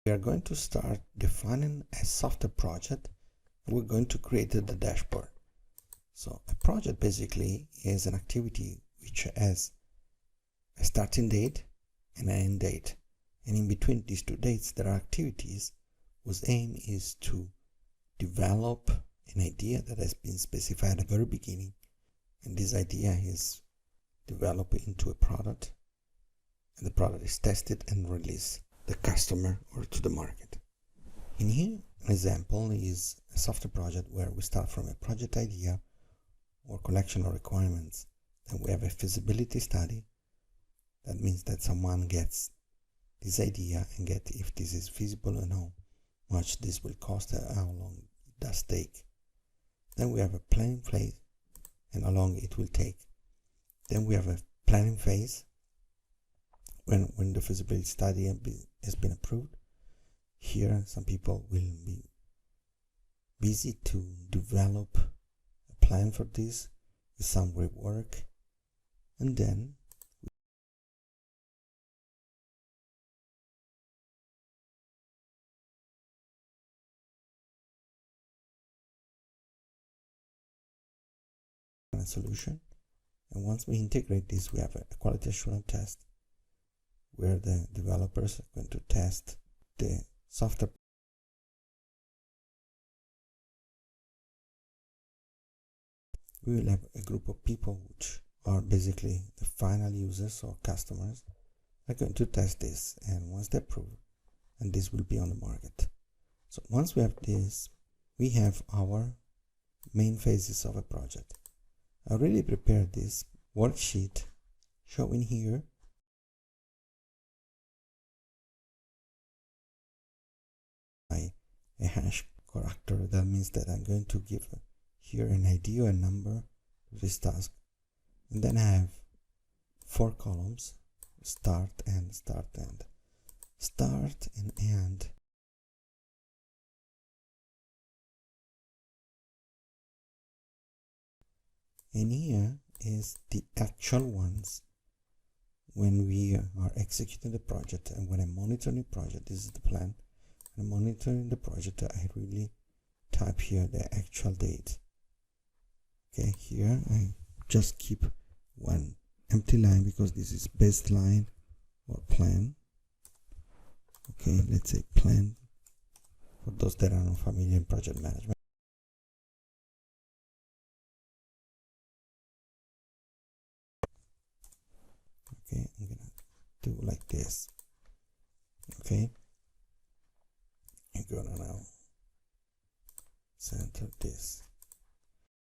We are going to start defining a software project. We're going to create the dashboard. So a project basically is an activity which has a starting date and an end date. And in between these two dates, there are activities whose aim is to develop an idea that has been specified at the very beginning. And this idea is developed into a product. And the product is tested and released to the customer or to the market. In here, an example is a software project where we start from a project idea or collection of requirements. Then we have a feasibility study. That means that someone gets this idea and get if this is feasible and how much this will cost, how long it does take. Then we have a planning phase and how long it will take. Then we have a planning phase when the feasibility study has been approved. Here some people will be busy to develop a plan for this with some rework, and then a solution. And once we integrate this, we have a quality assurance test where the developers are going to test the software. We will have a group of people which are basically the final users or customers are going to test this, and once they approve, and this will be on the market. So once we have this, we have our main phases of a project. I already prepared this worksheet showing here a hash character. That means that I'm going to give here an ID or a number to this task, and then I have 4 columns: start and start and start and end. And here is the actual ones when we are executing the project, and when I'm monitoring the project. This is the plan. When I'm monitoring the project, I really type here the actual date. Okay, here I just keep one empty line because this is baseline or plan. Okay, let's say plan for those that are not familiar in project management. Okay, I'm gonna do like this. Okay, I'm gonna now center this.